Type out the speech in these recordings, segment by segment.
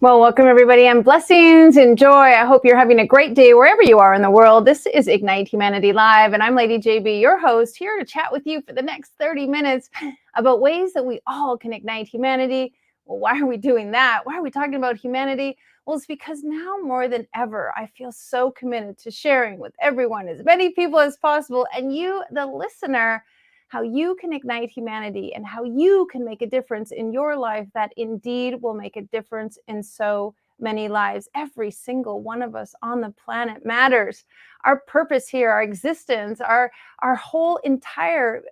Well, welcome everybody and blessings and joy. I hope you're having a great day wherever you are in the world. This is Ignite Humanity Live, and I'm Lady JB, your host, here to chat with you for the next 30 minutes about ways that we all can ignite humanity. Well, why are we doing that? Why are we talking about humanity? Well, it's because now more than ever, I feel so committed to sharing with everyone, as many people as possible, and you, the listener, how you can ignite humanity and how you can make a difference in your life that indeed will make a difference in so many lives. Every single one of us on the planet matters. Our purpose here, our existence, our whole entire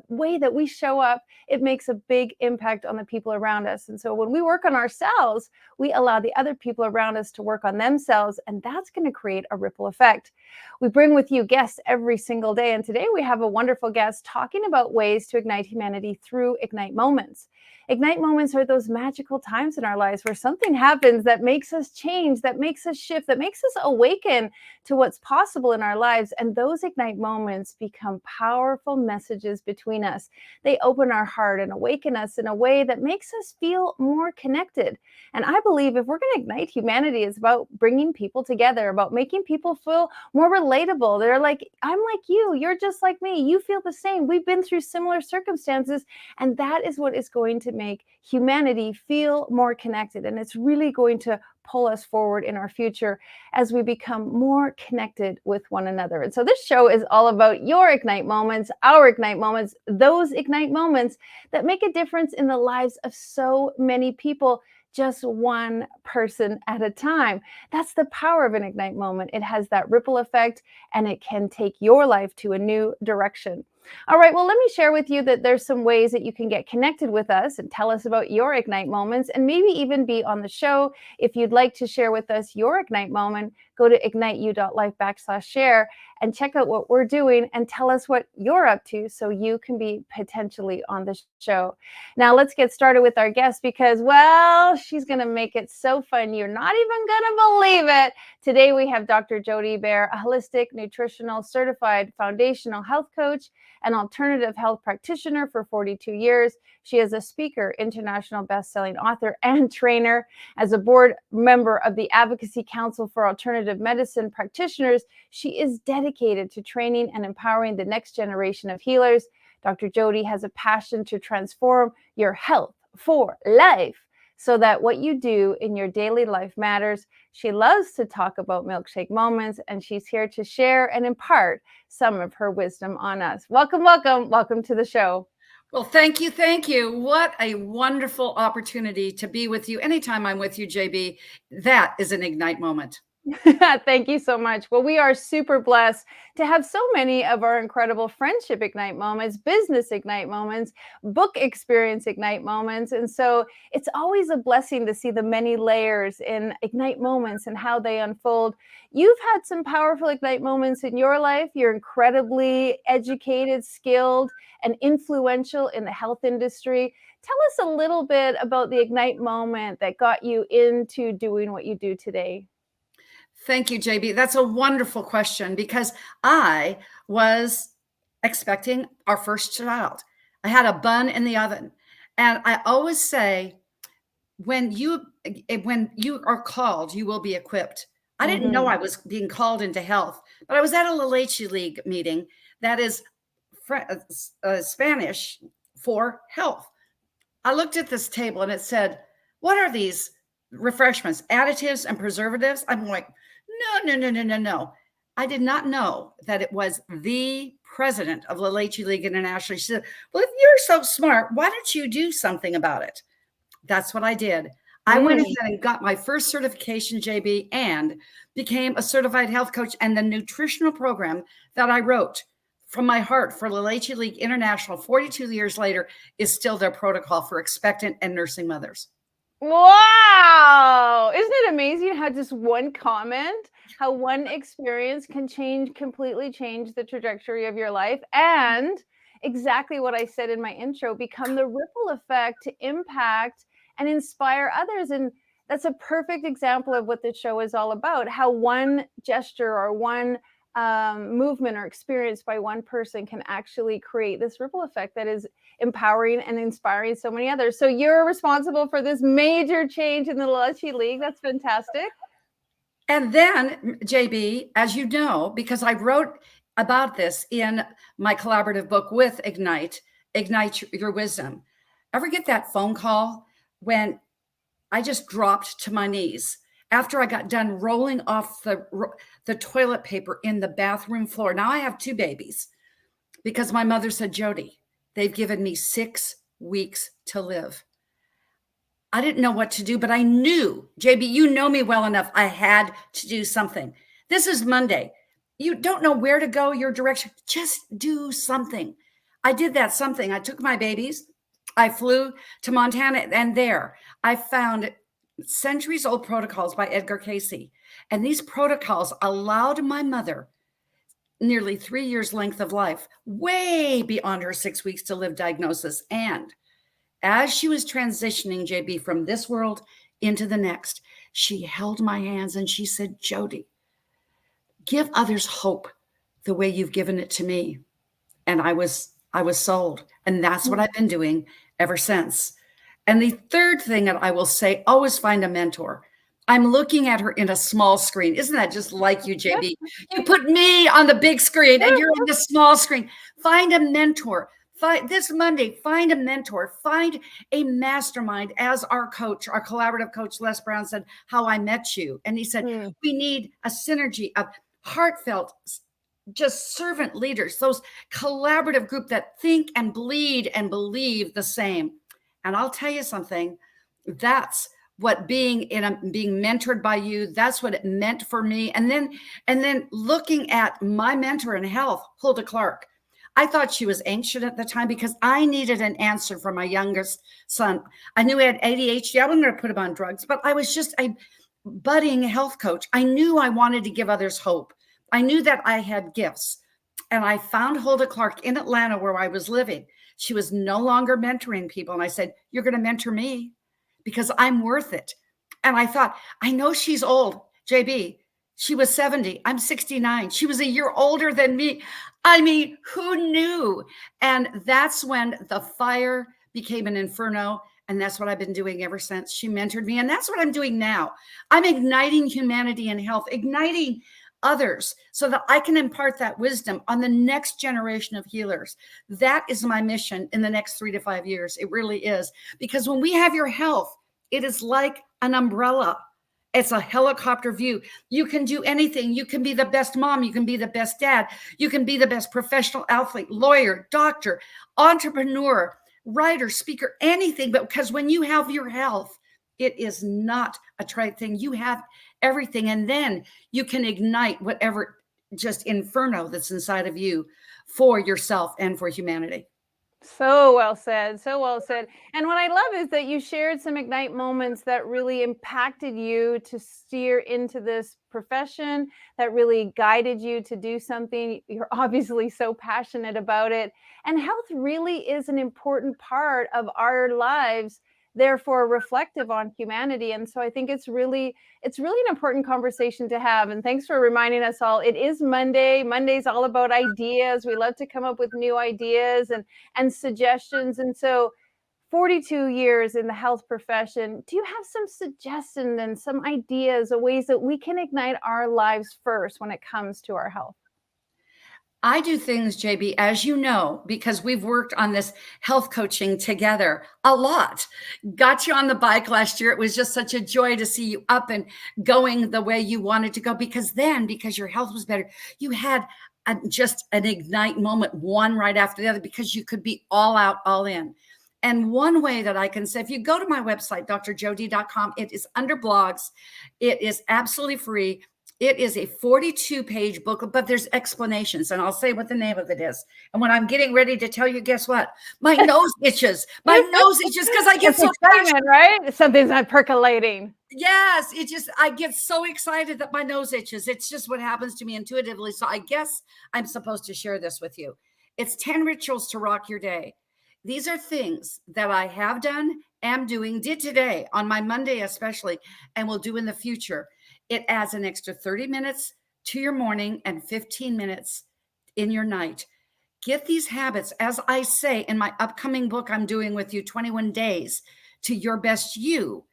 way that we show up, it makes a big impact on the people around us. And so when we work on ourselves, we allow the other people around us to work on themselves, and that's going to create a ripple effect. We bring with you guests every single day, and today we have a wonderful guest talking about ways to ignite humanity through Ignite Moments. Ignite Moments are those magical times in our lives where something happens that makes us change, that makes us shift, that makes us awaken to what's possible in our lives. And those Ignite Moments become powerful messages between us. They open our heart and awaken us in a way that makes us feel more connected. And I believe if we're going to ignite humanity, it's about bringing people together, about making people feel more relatable. They're like, I'm like you, you're just like me, you feel the same. We've been through similar circumstances, and that is what is going to make humanity feel more connected. And it's really going to pull us forward in our future as we become more connected with one another. And so this show is all about your Ignite Moments, our Ignite Moments, those Ignite Moments that make a difference in the lives of so many people, just one person at a time. That's the power of an Ignite Moment. It has that ripple effect, and it can take your life to a new direction. All right, well, let me share with you that there's some ways that you can get connected with us and tell us about your Ignite Moments, and maybe even be on the show. If you'd like to share with us your Ignite Moment, go to igniteyou.life/share and check out what we're doing and tell us what you're up to so you can be potentially on the show. Now, let's get started with our guest because, well, she's going to make it so fun. You're not even going to believe it. Today, we have Dr. Dee Baer, a holistic, nutritional, certified foundational health coach and alternative health practitioner for 42 years. She is a speaker, international best-selling author, and trainer. As a board member of the Advocacy Council for Alternative Medicine Practitioners, she is dedicated to training and empowering the next generation of healers. Dr. Dee has a passion to transform your health for life so that what you do in your daily life matters. She loves to talk about milkshake moments, and she's here to share and impart some of her wisdom on us. Welcome, welcome, welcome to the show. Well, thank you. Thank you. What a wonderful opportunity to be with you. Anytime I'm with you, JB, that is an Ignite moment. Thank you so much. Well, we are super blessed to have so many of our incredible friendship Ignite moments, business Ignite moments, book experience Ignite moments. And so it's always a blessing to see the many layers in Ignite moments and how they unfold. You've had some powerful Ignite moments in your life. You're incredibly educated, skilled, and influential in the health industry. Tell us a little bit about the Ignite moment that got you into doing what you do today. Thank you, JB. That's a wonderful question because I was expecting our first child. I had a bun in the oven. And I always say, when you are called, you will be equipped. I didn't know I was being called into health, but I was at a La Leche League meeting that is Spanish for health. I looked at this table and it said, what are these refreshments, additives and preservatives? I'm like, no. I did not know that it was the president of La Leche League International. She said, well, if you're so smart, why don't you do something about it? That's what I did. I went ahead and got my first certification, JB, and became a certified health coach. And the nutritional program that I wrote from my heart for La Leche League International 42 years later is still their protocol for expectant and nursing mothers. Wow. Isn't it amazing how just one comment, how one experience can completely change the trajectory of your life, and exactly what I said in my intro, become the ripple effect to impact and inspire others. And that's a perfect example of what the show is all about, how one gesture or one movement or experience by one person can actually create this ripple effect that is empowering and inspiring so many others. So you're responsible for this major change in the Lucky League. That's fantastic. And then, JB, as you know, because I wrote about this in my collaborative book with Ignite Your Wisdom. Ever get that phone call when I just dropped to my knees after I got done rolling off the toilet paper in the bathroom floor? Now I have 2 babies because my mother said, Jody, they've given me 6 weeks to live. I didn't know what to do, but I knew, JB, you know me well enough. I had to do something. This is Monday. You don't know where to go, your direction. Just do something. I did that something. I took my babies. I flew to Montana, and there I found centuries old protocols by Edgar Cayce. And these protocols allowed my mother nearly 3 years length of life, way beyond her 6 weeks to live diagnosis. And as she was transitioning, JB, from this world into the next, she held my hands and she said, Jody, give others hope the way you've given it to me. And I was sold. And that's what I've been doing ever since. And the third thing that I will say, always find a mentor. I'm looking at her in a small screen. Isn't that just like you, JB? You put me on the big screen and you're on the small screen. Find a mentor. This Monday, find a mentor, find a mastermind. As our coach, our collaborative coach, Les Brown, said, how I met you. And he said, we need a synergy of heartfelt, just servant leaders, those collaborative group that think and bleed and believe the same. And I'll tell you something, that's what being mentored by you, that's what it meant for me. And then looking at my mentor in health, Hulda Clark. I thought she was anxious at the time because I needed an answer from my youngest son. I knew he had ADHD. I wasn't going to put him on drugs, but I was just a budding health coach. I knew I wanted to give others hope. I knew that I had gifts. And I found Hulda Clark in Atlanta where I was living. She was no longer mentoring people. And I said, you're going to mentor me because I'm worth it. And I thought, I know she's old, JB. She was 70. I'm 69. She was a year older than me. I mean, who knew? And that's when the fire became an inferno. And that's what I've been doing ever since she mentored me. And that's what I'm doing now. I'm igniting humanity and health, igniting others so that I can impart that wisdom on the next generation of healers. That is my mission in the next 3 to 5 years. It really is. Because when we have your health, it is like an umbrella. It's a helicopter view. You can do anything. You can be the best mom. You can be the best dad. You can be the best professional athlete, lawyer, doctor, entrepreneur, writer, speaker, anything. But because when you have your health, it is not a trite thing. You have everything. And then you can ignite whatever just inferno that's inside of you for yourself and for humanity. So well said. So well said. And what I love is that you shared some Ignite moments that really impacted you to steer into this profession, that really guided you to do something. You're obviously so passionate about it. And health really is an important part of our lives, therefore reflective on humanity. And so I think it's really an important conversation to have. And thanks for reminding us all. It is Monday. Monday's all about ideas. We love to come up with new ideas and suggestions. And so 42 years in the health profession, do you have some suggestions and some ideas of ways that we can ignite our lives first when it comes to our health? I do things, JB, as you know, because we've worked on this health coaching together a lot. Got you on the bike last year. It was just such a joy to see you up and going the way you wanted to go, because your health was better, you had just an ignite moment, one right after the other, because you could be all out, all in. And one way that I can say, if you go to my website, drjodie.com, it is under blogs. It is absolutely free. It is a 42-page booklet, but there's explanations, and I'll say what the name of it is. And when I'm getting ready to tell you, guess what? My nose itches. My nose itches because I get so excited, right? Something's not percolating. Yes, I get so excited that my nose itches. It's just what happens to me intuitively. So I guess I'm supposed to share this with you. It's 10 rituals to rock your day. These are things that I have done, am doing, did today on my Monday especially, and will do in the future. It adds an extra 30 minutes to your morning and 15 minutes in your night. Get these habits, as I say in my upcoming book I'm doing with you, 21 Days to Your Best You.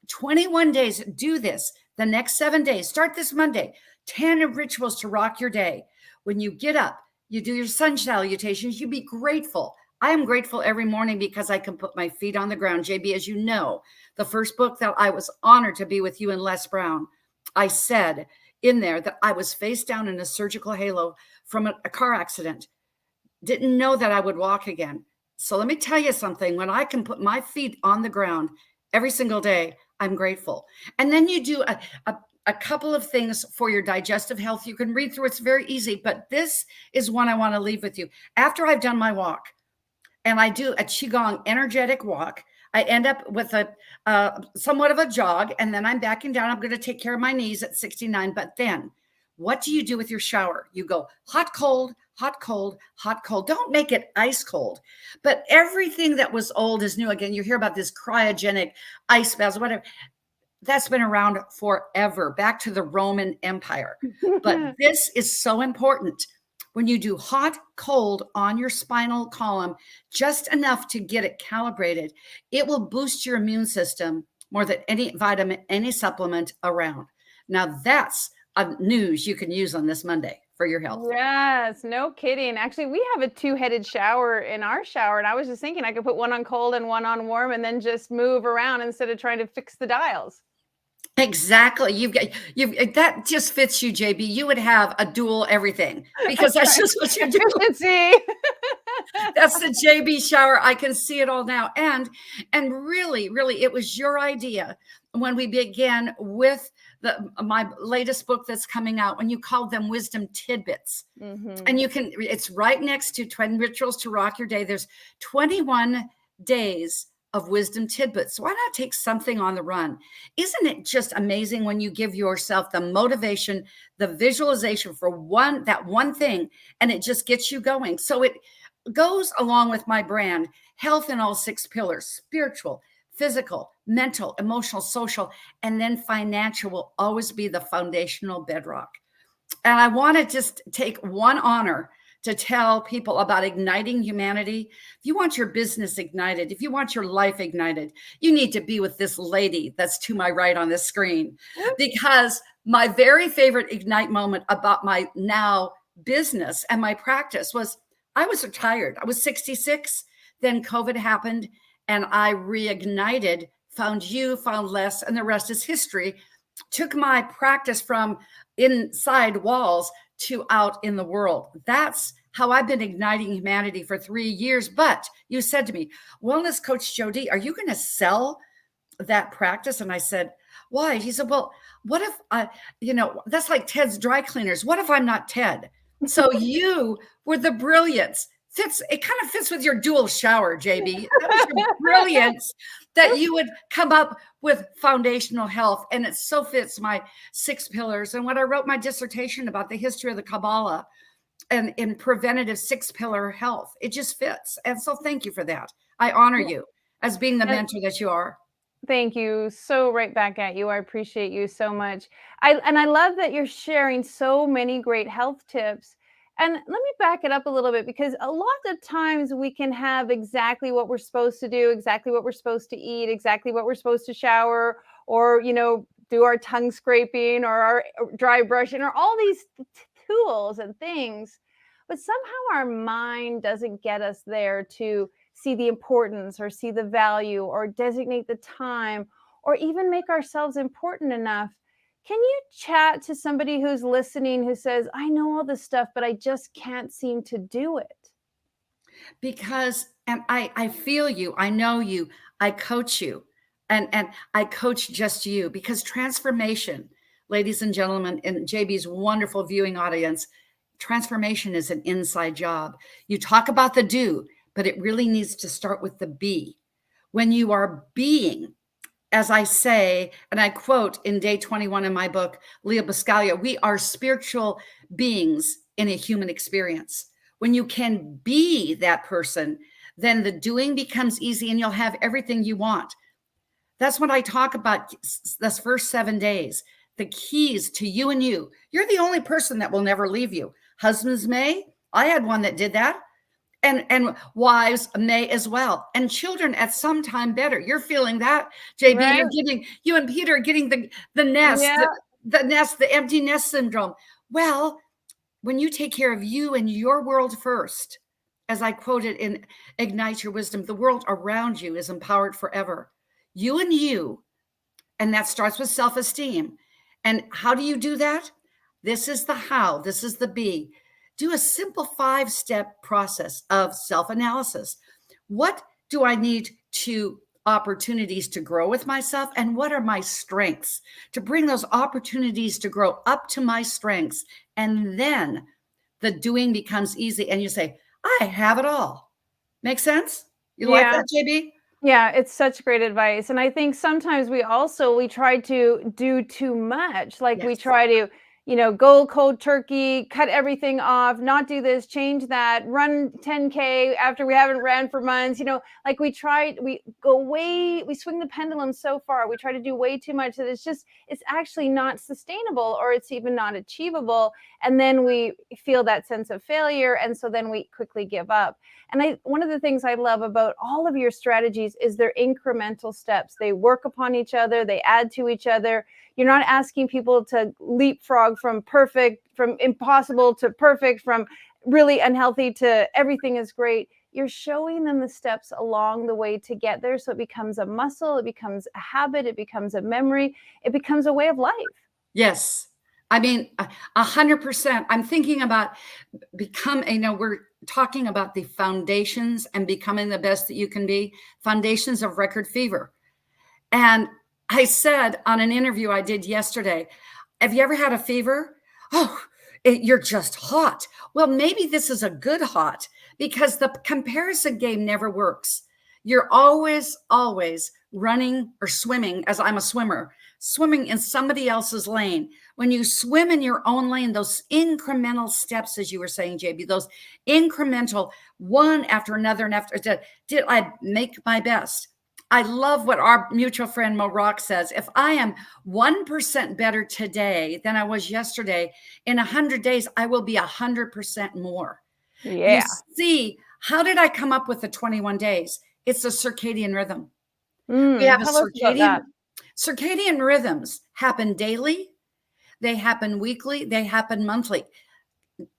21 days, do this. The next 7 days, start this Monday. 10 rituals to rock your day. When you get up, you do your sun salutations, you be grateful. I am grateful every morning because I can put my feet on the ground. JB, as you know, the first book that I was honored to be with you and Les Brown, I said in there that I was face down in a surgical halo from a car accident. Didn't know that I would walk again. So let me tell you something. When I can put my feet on the ground every single day, I'm grateful. And then you do a couple of things for your digestive health. You can read through. It's very easy, but this is one I want to leave with you. After I've done my walk and I do a Qigong energetic walk, I end up with a somewhat of a jog, and then I'm backing down. I'm going to take care of my knees at 69. But then what do you do with your shower? You go hot, cold, hot, cold, hot, cold. Don't make it ice cold. But everything that was old is new again. You hear about this cryogenic ice baths, whatever. That's been around forever, back to the Roman Empire. But this is so important. When you do hot, cold on your spinal column, just enough to get it calibrated, it will boost your immune system more than any vitamin, any supplement around. Now that's news you can use on this Monday for your health. Yes, no kidding. Actually, we have a two-headed shower in our shower, and I was just thinking I could put one on cold and one on warm and then just move around instead of trying to fix the dials. Exactly. You've that just fits you, JB. You would have a dual everything because that's just what you do. Efficiency. That's the JB shower. I can see it all now. And really, it was your idea when we began with my latest book that's coming out, when you called them wisdom tidbits. And it's right next to 20 rituals to rock your day. There's 21 days of wisdom tidbits. Why not take something on the run? Isn't it just amazing when you give yourself the motivation, the visualization for that one thing, and it just gets you going? So it goes along with my brand, health in all 6 pillars: spiritual, physical, mental, emotional, social, and then financial will always be the foundational bedrock. And I want to just take one honor to tell people about igniting humanity. If you want your business ignited, if you want your life ignited, you need to be with this lady that's to my right on this screen. Because my very favorite ignite moment about my now business and my practice was I was retired. I was 66. Then COVID happened and I reignited, found you, found Les, and the rest is history. Took my practice from inside walls to out in the world. That's how I've been igniting humanity for 3 years. But you said to me, wellness coach Jody, are you going to sell that practice? And I said, why? He said, well, what if that's like Ted's dry cleaners. What if I'm not Ted? So you were the brilliance. It kind of fits with your dual shower, JB. That was your brilliance that you would come up with foundational health. And it so fits my 6 pillars. And when I wrote my dissertation about the history of the Kabbalah and in preventative 6-pillar health, it just fits. And so thank you for that. I honor you as being the mentor that you are. Thank you. So right back at you. I appreciate you so much. I love that you're sharing so many great health tips. And let me back it up a little bit, because a lot of times we can have exactly what we're supposed to do, exactly what we're supposed to eat, exactly what we're supposed to shower, or, do our tongue scraping or our dry brushing or all these tools and things. But somehow our mind doesn't get us there to see the importance or see the value or designate the time or even make ourselves important enough. Can you chat to somebody who's listening who says, I know all this stuff, but I just can't seem to do it? Because, and I feel you, I know you, I coach you, and I coach just you, because transformation, ladies and gentlemen, in JB's wonderful viewing audience, transformation is an inside job. You talk about the do, but it really needs to start with the be. When you are being, as I say, and I quote in day 21 in my book, Leo Buscaglia, we are spiritual beings in a human experience. When you can be that person, then the doing becomes easy and you'll have everything you want. That's what I talk about this first 7 days. the keys to you and you. You're the only person that will never leave you. Husbands may. I had one that did that. And wives may as well. And children at some time better. You're feeling that, JB. Right. You and Peter are getting the nest, Yeah. the empty nest syndrome. Well, when you take care of you and your world first, as I quoted in Ignite Your Wisdom, the world around you is empowered forever. You and you, and that starts with self-esteem. And how do you do that? This is the how, this is the B. Do a simple 5-step process of self-analysis. What do I need to opportunities to grow with myself? And what are my strengths? To bring those opportunities to grow up to my strengths. And then the doing becomes easy. And you say, I have it all. Make sense? You like that, JB? Yeah, it's such great advice. And I think sometimes we try to do too much. Like we Yes. try to, go cold turkey, cut everything off, not do this, change that, run 10K after we haven't ran for months. Like we swing the pendulum so far. We try to do way too much that it's actually not sustainable, or it's even not achievable. And then we feel that sense of failure. And so then we quickly give up. And one of the things I love about all of your strategies is their incremental steps. They work upon each other, they add to each other. You're not asking people to leapfrog from impossible to perfect, from really unhealthy to everything is great. You're showing them the steps along the way to get there. So it becomes a muscle, it becomes a habit, it becomes a memory, it becomes a way of life. Yes. I mean, 100%. I'm thinking about we're talking about the foundations and becoming the best that you can be, foundations of record fever. And I said on an interview I did yesterday, have you ever had a fever? Oh, you're just hot. Well, maybe this is a good hot, because the comparison game never works. You're always running or swimming, as I'm a swimmer, swimming in somebody else's lane. When you swim in your own lane, those incremental steps, as you were saying, JB, those incremental, one after another and after, did I make my best? I love what our mutual friend Mo Rock says. If I am 1% better today than I was yesterday, in 100 days, I will be 100% more. Yeah. You see, how did I come up with the 21 days? It's a circadian rhythm. We have circadian rhythms happen daily. They happen weekly. They happen monthly.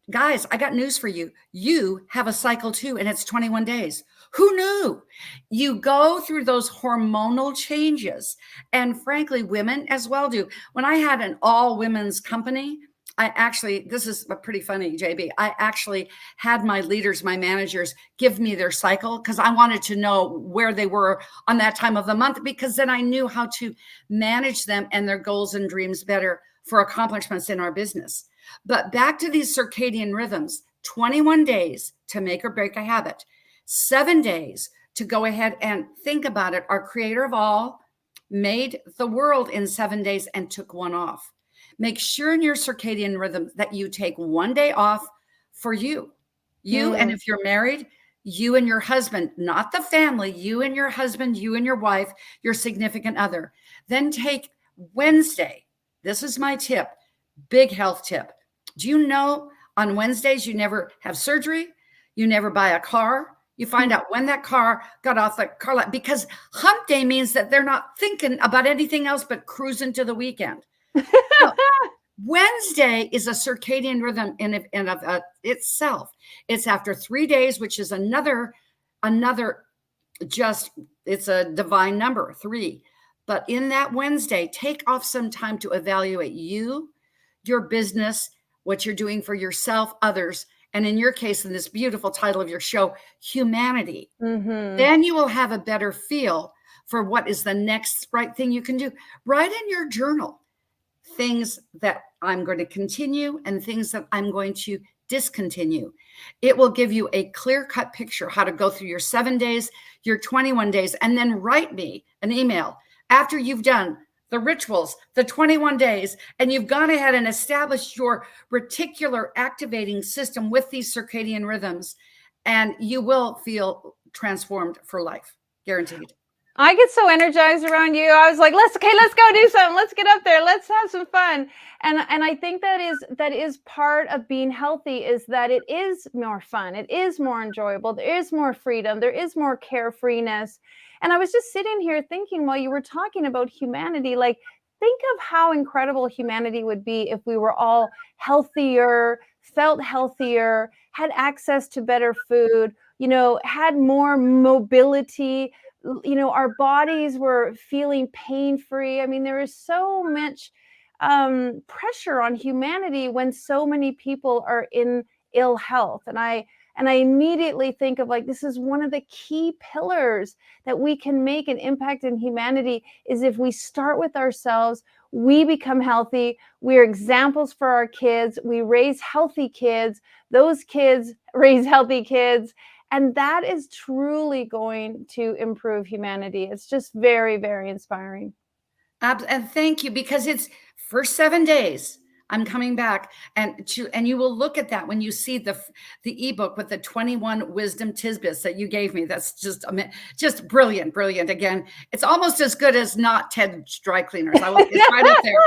Guys, I got news for you. You have a cycle too, and it's 21 days. Who knew? You go through those hormonal changes. And frankly, women as well do. When I had an all women's company, this is pretty funny, JB. I actually had my leaders, my managers, give me their cycle, because I wanted to know where they were on that time of the month, because then I knew how to manage them and their goals and dreams better for accomplishments in our business. But back to these circadian rhythms, 21 days to make or break a habit, 7 days to go ahead and think about it. Our creator of all made the world in 7 days and took one off. Make sure in your circadian rhythm that you take 1 day off for you. And if you're married, you and your husband, not the family, you and your husband, you and your wife, your significant other. Then take Wednesday. This is my tip, big health tip. Do you know on Wednesdays, you never have surgery, you never buy a car, you find out when that car got off the car lot, because hump day means that they're not thinking about anything else but cruising to the weekend. So, Wednesday is a circadian rhythm in of itself. It's after 3 days, which is another, it's a divine number, 3. But in that Wednesday, take off some time to evaluate you, your business, what you're doing for yourself, others, and in your case, in this beautiful title of your show, humanity. Then you will have a better feel for what is the next right thing you can do. Write in your journal things that I'm going to continue and things that I'm going to discontinue. It will give you a clear-cut picture how to go through your 7 days, your 21 days, and then write me an email after you've done the rituals, the 21 days, and you've gone ahead and established your reticular activating system with these circadian rhythms, and you will feel transformed for life, guaranteed. I get so energized around you. I was like, let's go do something. Let's get up there. Let's have some fun. And I think that is part of being healthy, is that it is more fun. It is more enjoyable. There is more freedom. There is more carefreeness. And I was just sitting here thinking while you were talking about humanity, like, think of how incredible humanity would be if we were all healthier, felt healthier, had access to better food, had more mobility, our bodies were feeling pain free. I mean, there is so much pressure on humanity when so many people are in ill health. And I immediately think of, like, this is one of the key pillars that we can make an impact in humanity, is if we start with ourselves, we become healthy, we're examples for our kids, we raise healthy kids, those kids raise healthy kids, and that is truly going to improve humanity. It's just very, very inspiring. And thank you, because it's for 7 days. I'm coming back, and you will look at that when you see the ebook with the 21 wisdom tidbits that you gave me. That's just brilliant. Again, it's almost as good as not Ted's Dry Cleaners. It's right up there.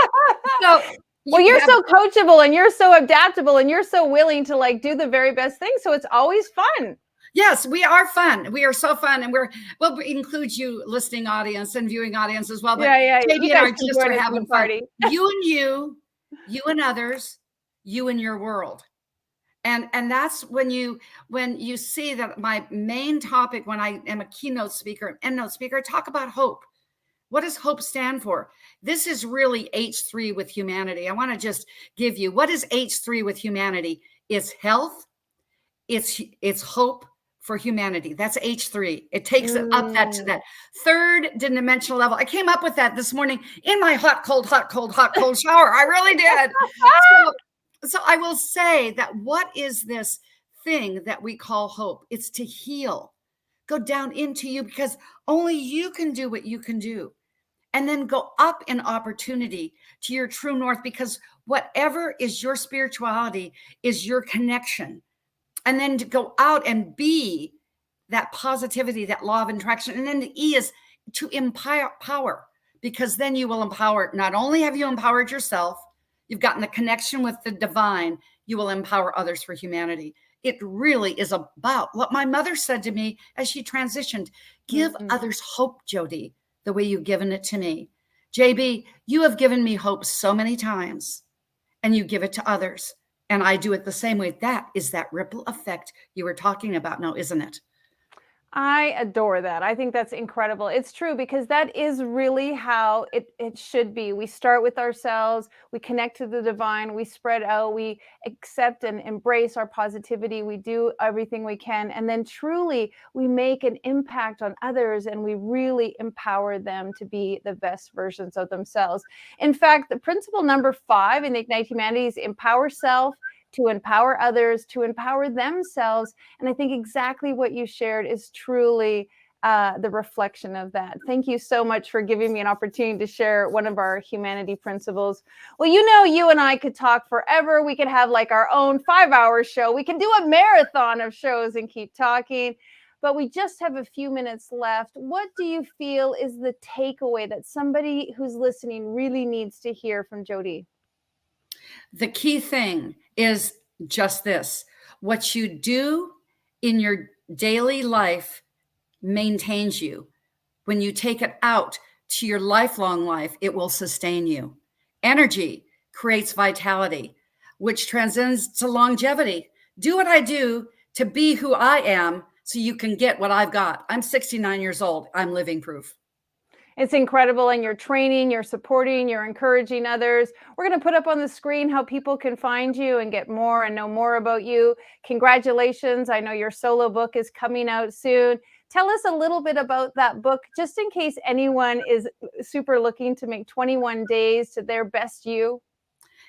So well, you're so coachable, and you're so adaptable, and you're so willing to, like, do the very best thing. So it's always fun. Yes, we are fun. We are so fun, and we'll include you, listening audience and viewing audience as well. But yeah. JB and I just are having fun. You and you and others, you and your world, and that's when you see that my main topic, when I am a keynote speaker, endnote speaker, I talk about hope. What does hope stand for? This is really H3 with humanity. I want to just give you, what is H3 with humanity? It's health. It's hope for humanity. That's H3. It takes it up to that third dimensional level. I came up with that this morning in my hot, cold shower. I really did. So I will say that, what is this thing that we call hope? It's to heal. Go down into you, because only you can do what you can do. And then go up in opportunity to your true north, because whatever is your spirituality is your connection. And then to go out and be that positivity, that law of attraction. And then the E is to empower, because then you will empower. Not only have you empowered yourself, you've gotten the connection with the divine, you will empower others for humanity. It really is about what my mother said to me as she transitioned. Give others hope, Jody, the way you've given it to me. JB, you have given me hope so many times, and you give it to others. And I do it the same way. That is that ripple effect you were talking about now, isn't it? I adore that. I think that's incredible. It's true, because that is really how it should be. We start with ourselves, we connect to the divine, we spread out, we accept and embrace our positivity, we do everything we can, and then truly we make an impact on others, and we really empower them to be the best versions of themselves. In fact, the principle number 5 in Ignite Humanity is empower self, to empower others, to empower themselves. And I think exactly what you shared is truly the reflection of that. Thank you so much for giving me an opportunity to share one of our humanity principles. Well, you and I could talk forever. We could have like our own 5-hour show. We can do a marathon of shows and keep talking. But we just have a few minutes left. What do you feel is the takeaway that somebody who's listening really needs to hear from Jody? The key thing is just this: what you do in your daily life maintains you. When you take it out to your lifelong life, it will sustain you. Energy creates vitality, which transcends to longevity. Do what I do to be who I am, so you can get what I've got. I'm 69 years old. I'm living proof. It's incredible. And you're training, you're supporting, you're encouraging others. We're going to put up on the screen how people can find you and get more and know more about you. Congratulations. I know your solo book is coming out soon. Tell us a little bit about that book, just in case anyone is super looking to make 21 days to their best you.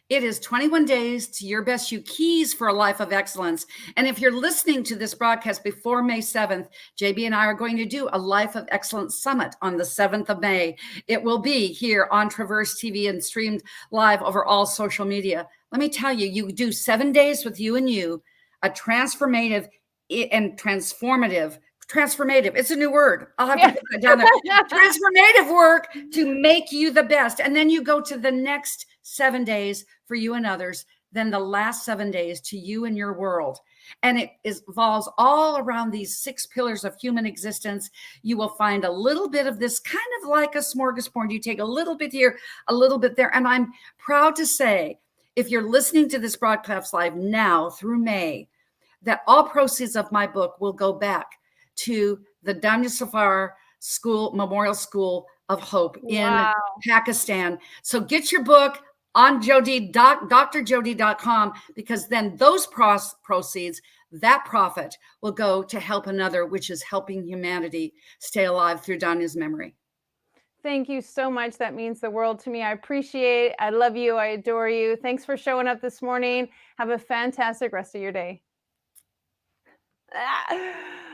It is 21 days to your best you, keys for a life of excellence. And if you're listening to this broadcast before May 7th, JB and I are going to do a Life of Excellence Summit on the 7th of May. It will be here on Traverse TV and streamed live over all social media. Let me tell you, you do 7 days with you and you, a transformative and transformative Transformative. It's a new word. I'll have to put that down there. Transformative work to make you the best. And then you go to the next 7 days for you and others, then the last 7 days to you and your world. And it evolves all around these 6 pillars of human existence. You will find a little bit of this, kind of like a smorgasbord. You take a little bit here, a little bit there. And I'm proud to say, if you're listening to this broadcast live now through May, that all proceeds of my book will go back to the Danya Safar School, Memorial School of Hope in Pakistan. So get your book on drjody.com, because then those proceeds, that profit, will go to help another, which is helping humanity stay alive through Danya's memory. Thank you so much. That means the world to me. I appreciate it. I love you. I adore you. Thanks for showing up this morning. Have a fantastic rest of your day.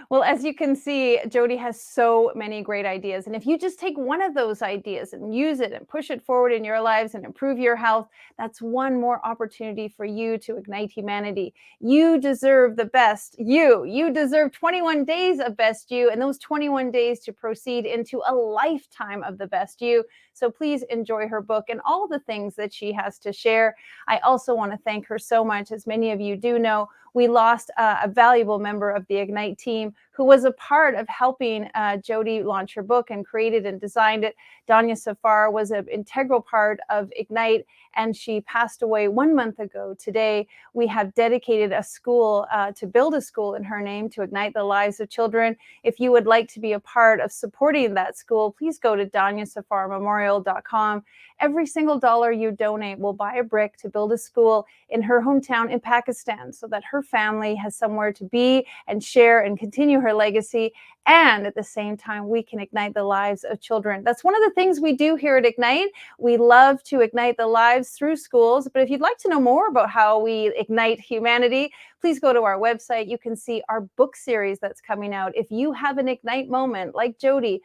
Well, as you can see, Jody has so many great ideas. And if you just take one of those ideas and use it and push it forward in your lives and improve your health, that's one more opportunity for you to ignite humanity. You deserve the best you. You deserve 21 days of best you, and those 21 days to proceed into a lifetime of the best you. So please enjoy her book and all the things that she has to share. I also want to thank her so much. As many of you do know, we lost a valuable member of the Ignite team who was a part of helping Jody launch her book and created and designed it. Danya Safar was an integral part of Ignite, and she passed away 1 month ago today. We have dedicated a school to build a school in her name to ignite the lives of children. If you would like to be a part of supporting that school, please go to danyasafarmemorial.com. Every single dollar you donate will buy a brick to build a school in her hometown in Pakistan, so that her family has somewhere to be and share and continue her legacy. And at the same time, we can ignite the lives of children. That's one of the things we do here at Ignite. We love to ignite the lives through schools. But if you'd like to know more about how we ignite humanity, please go to our website. You can see our book series that's coming out. If you have an Ignite moment like Jody,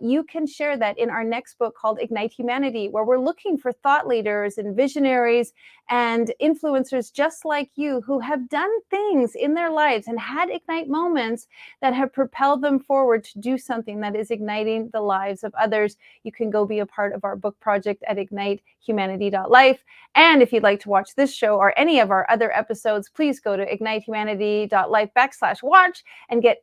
you can share that in our next book called Ignite Humanity, where we're looking for thought leaders and visionaries and influencers just like you who have done things in their lives and had Ignite moments that have propelled them forward to do something that is igniting the lives of others. You can go be a part of our book project at ignitehumanity.life. And if you'd like to watch this show or any of our other episodes, please go to ignitehumanity.life/watch and get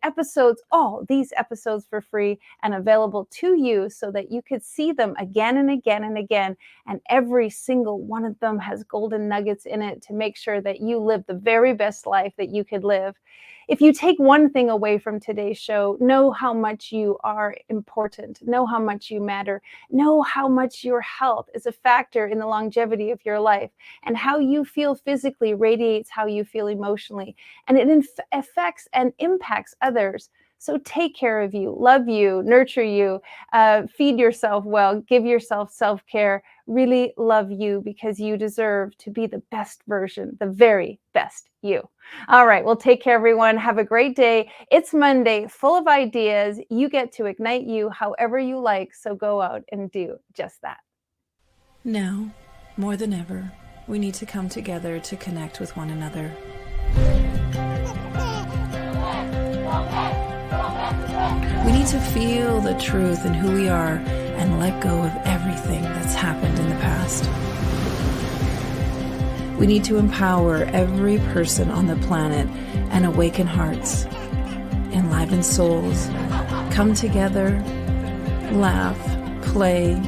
all these episodes for free and available to you, so that you could see them again and again and again. And every single one of them has golden nuggets in it to make sure that you live the very best life that you could live. If you take one thing away from today's show, know how much you are important, know how much you matter, know how much your health is a factor in the longevity of your life, and how you feel physically radiates how you feel emotionally, and it affects and impacts others. So take care of you, love you, nurture you, feed yourself well, give yourself self-care, really love you, because you deserve to be the best version, the very best you. All right, well, take care, everyone. Have a great day. It's Monday, full of ideas. You get to ignite you however you like, so go out and do just that. Now, more than ever, we need to come together to connect with one another. We need to feel the truth in who we are and let go of everything that's happened in the past. We need to empower every person on the planet and awaken hearts, enliven souls, come together, laugh, play,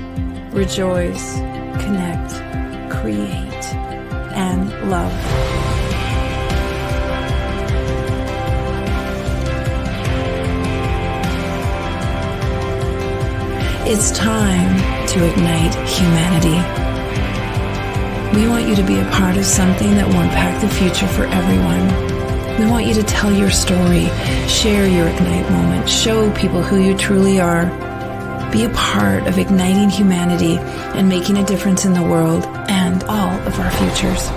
rejoice, connect, create, and love. It's time to ignite humanity. We want you to be a part of something that will impact the future for everyone. We want you to tell your story, share your Ignite moment, show people who you truly are. Be a part of igniting humanity and making a difference in the world and all of our futures.